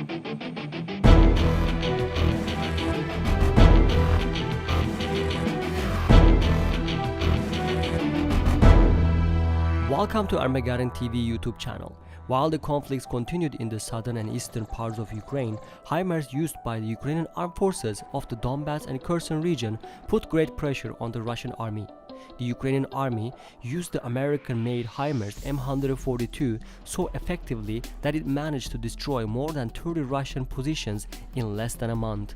Welcome to Armageddon TV YouTube channel. While the conflicts continued in the southern and eastern parts of Ukraine, Himars used by the Ukrainian armed forces of the Donbass and Kherson region put great pressure on the Russian army. The Ukrainian army used the American-made Himars M270 so effectively that it managed to destroy more than 30 Russian positions in less than a month.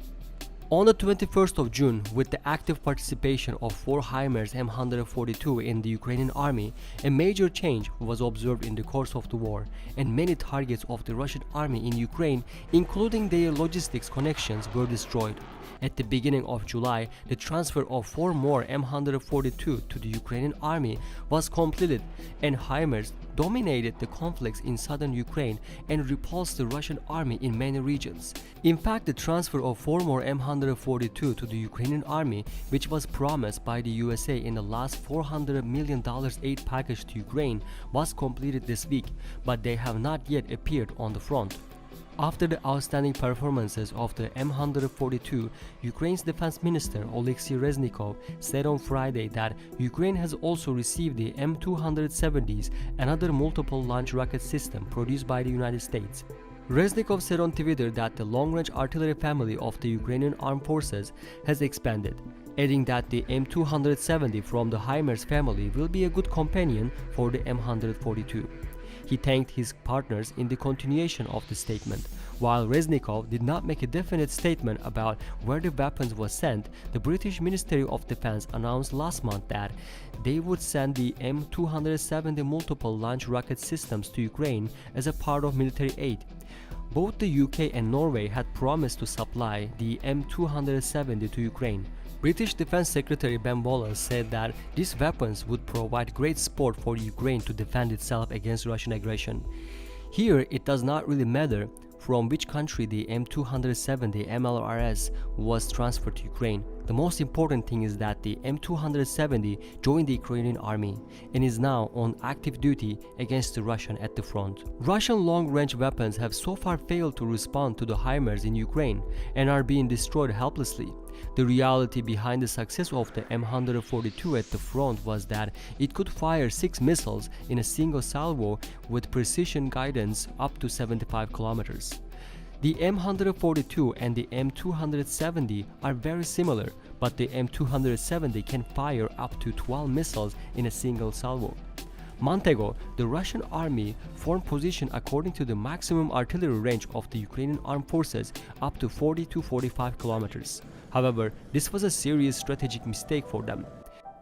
On the 21st of June, with the active participation of 4 Himars M242 in the Ukrainian army, a major change was observed in the course of the war, and many targets of the Russian army in Ukraine, including their logistics connections, were destroyed. At the beginning of July, the transfer of 4 more M242 to the Ukrainian army was completed, and Himars dominated the conflicts in southern Ukraine and repulsed the Russian army in many regions. In fact, the transfer of 4 more M242 to the Ukrainian army, which was promised by the USA in the last $400 million aid package to Ukraine, was completed this week, but they have not yet appeared on the front. After the outstanding performances of the M242, Ukraine's Defense Minister Oleksiy Reznikov said on Friday that Ukraine has also received the M270s, another multiple launch rocket system produced by the United States. Reznikov said on Twitter that the long-range artillery family of the Ukrainian armed forces has expanded, adding that the M270 from the Himars family will be a good companion for the M242. He thanked his partners in the continuation of the statement. While Reznikov did not make a definite statement about where the weapons were sent, the British Ministry of Defense announced last month that they would send the M270 multiple launch rocket systems to Ukraine as a part of military aid. Both the UK and Norway had promised to supply the M270 to Ukraine. British Defense Secretary Ben Wallace said that these weapons would provide great support for Ukraine to defend itself against Russian aggression. Here, it does not really matter from which country the M270 MLRS was transferred to Ukraine. The most important thing is that the M270 joined the Ukrainian army and is now on active duty against the Russian at the front. Russian long-range weapons have so far failed to respond to the Himars in Ukraine and are being destroyed helplessly. The reality behind the success of the M242 at the front was that it could fire 6 missiles in a single salvo with precision guidance up to 75 kilometers. The M242 and the M270 are very similar, but the M270 can fire up to 12 missiles in a single salvo. Months ago, the Russian army formed position according to the maximum artillery range of the Ukrainian armed forces up to 40 to 45 kilometers. However, this was a serious strategic mistake for them.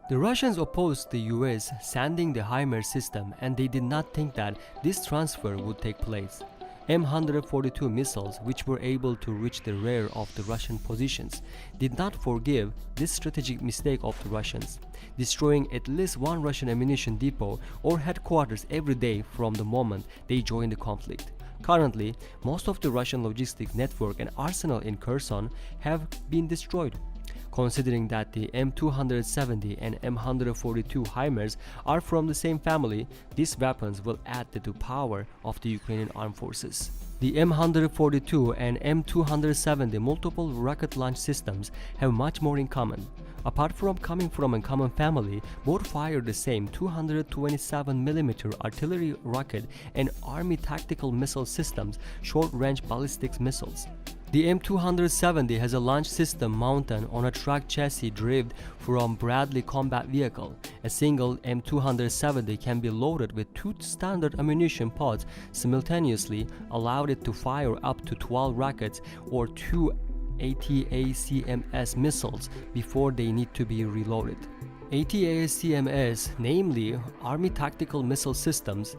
The Russians opposed the US sending the Himars system, and they did not think that this transfer would take place. M242 missiles, which were able to reach the rear of the Russian positions, did not forgive this strategic mistake of the Russians, destroying at least one Russian ammunition depot or headquarters every day from the moment they joined the conflict. Currently, most of the Russian logistic network and arsenal in Kherson have been destroyed. Considering that the M270 and M242 Himars are from the same family, these weapons will add to the power of the Ukrainian armed forces. The M242 and M270 multiple rocket launch systems have much more in common. Apart from coming from a common family, both fire the same 227mm artillery rocket and Army tactical missile systems, short-range ballistic missiles. The M270 has a launch system mounted on a truck chassis derived from Bradley combat vehicle. A single M270 can be loaded with 2 standard ammunition pods simultaneously, allowed it to fire up to 12 rockets or 2 ATACMS missiles before they need to be reloaded. ATACMS, namely Army Tactical Missile Systems,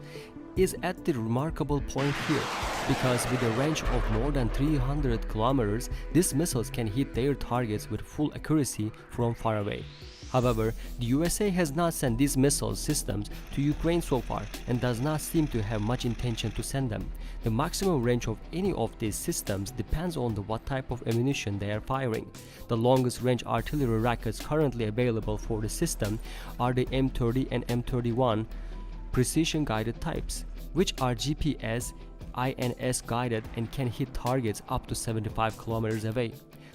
is at the remarkable point here, because with a range of more than 300 kilometers, these missiles can hit their targets with full accuracy from far away. However, the USA has not sent these missile systems to Ukraine so far and does not seem to have much intention to send them. The maximum range of any of these systems depends on what type of ammunition they are firing. The longest range artillery rockets currently available for the system are the M30 and M31 precision guided types, which are GPS INS guided and can hit targets up to 75 kilometers away.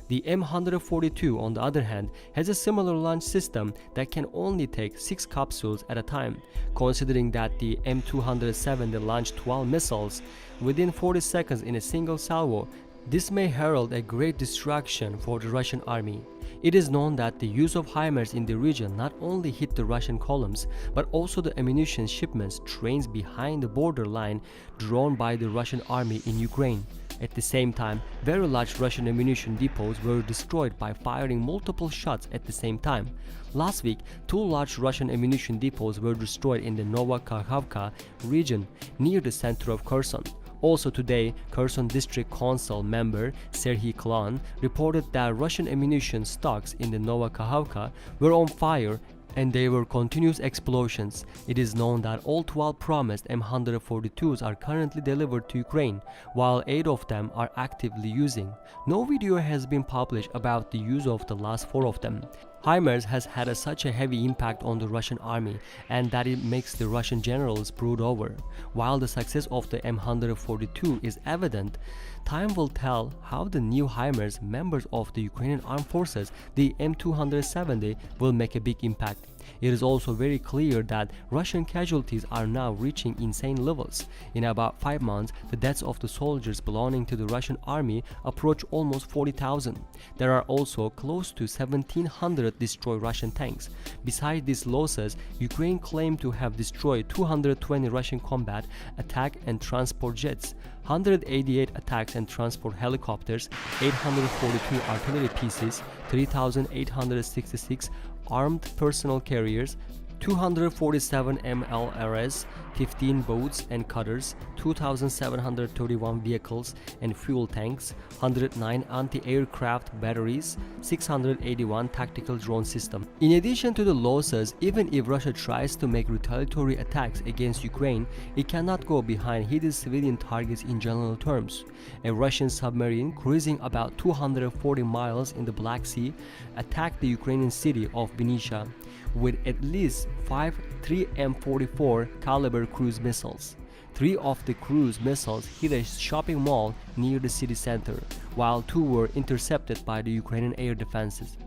The M142, on the other hand, has a similar launch system that can only take 6 capsules at a time, considering that the M270 launched 12 missiles within 40 seconds in a single salvo. This may herald a great distraction for the Russian army. It is known that the use of Himars in the region not only hit the Russian columns, but also the ammunition shipments trains behind the border line drawn by the Russian army in Ukraine. At the same time, very large Russian ammunition depots were destroyed by firing multiple shots at the same time. Last week, 2 large Russian ammunition depots were destroyed in the Novokakhovka region near the center of Kherson. Also today, Kherson District Council member Serhiy Klan reported that Russian ammunition stocks in the Novokakhovka were on fire and there were continuous explosions. It is known that all 12 promised M142s are currently delivered to Ukraine, while 8 of them are actively using. No video has been published about the use of the last 4 of them. Himars has had such a heavy impact on the Russian army and that it makes the Russian generals brood over. While the success of the M142 is evident, time will tell how the new Himars, members of the Ukrainian armed forces, the M270, will make a big impact. It is also very clear that Russian casualties are now reaching insane levels. In about 5 months, the deaths of the soldiers belonging to the Russian army approach almost 40,000. There are also close to 1,700 destroyed Russian tanks. Besides these losses, Ukraine claimed to have destroyed 220 Russian combat, attack and transport jets, 188 attacks and transport helicopters, 842 artillery pieces, 3,866 armed personnel carriers, 247 MLRS, 15 boats and cutters, 2,731 vehicles and fuel tanks, 109 anti-aircraft batteries, 681 tactical drone systems. In addition to the losses, even if Russia tries to make retaliatory attacks against Ukraine, it cannot go behind hidden civilian targets in general terms. A Russian submarine cruising about 240 miles in the Black Sea attacked the Ukrainian city of Vinnytsia with at least 3 M44 caliber cruise missiles. 3 of the cruise missiles hit a shopping mall near the city center, while 2 were intercepted by the Ukrainian air defenses.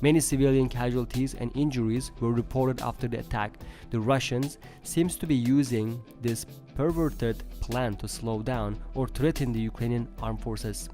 Many civilian casualties and injuries were reported after the attack. The Russians seems to be using this perverted plan to slow down or threaten the Ukrainian armed forces.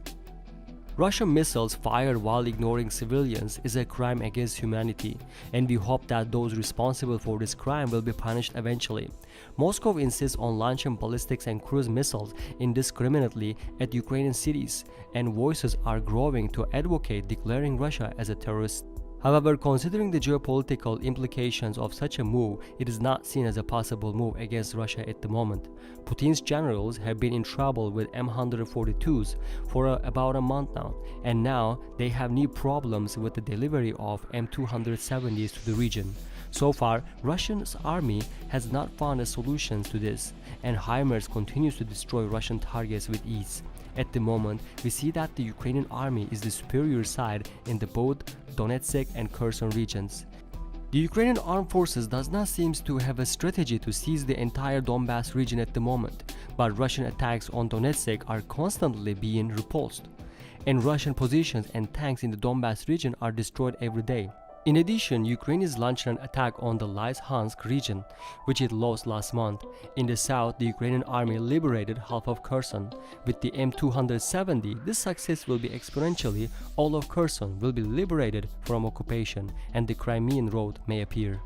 Russian missiles fired while ignoring civilians is a crime against humanity, and we hope that those responsible for this crime will be punished eventually. Moscow insists on launching ballistics and cruise missiles indiscriminately at Ukrainian cities, and voices are growing to advocate declaring Russia as a terrorist. However, considering the geopolitical implications of such a move, it is not seen as a possible move against Russia at the moment. Putin's generals have been in trouble with M142s for about a month now, and now they have new problems with the delivery of M270s to the region. So far, Russia's army has not found a solution to this, and Himars continues to destroy Russian targets with ease. At the moment, we see that the Ukrainian army is the superior side in both Donetsk and Kherson regions. The Ukrainian armed forces does not seem to have a strategy to seize the entire Donbass region at the moment, but Russian attacks on Donetsk are constantly being repulsed, and Russian positions and tanks in the Donbass region are destroyed every day. In addition, Ukraine is launching an attack on the Lysychansk region, which it lost last month. In the south, the Ukrainian army liberated half of Kherson. With the M270, this success will be exponentially. All of Kherson will be liberated from occupation, and the Crimean Road may appear.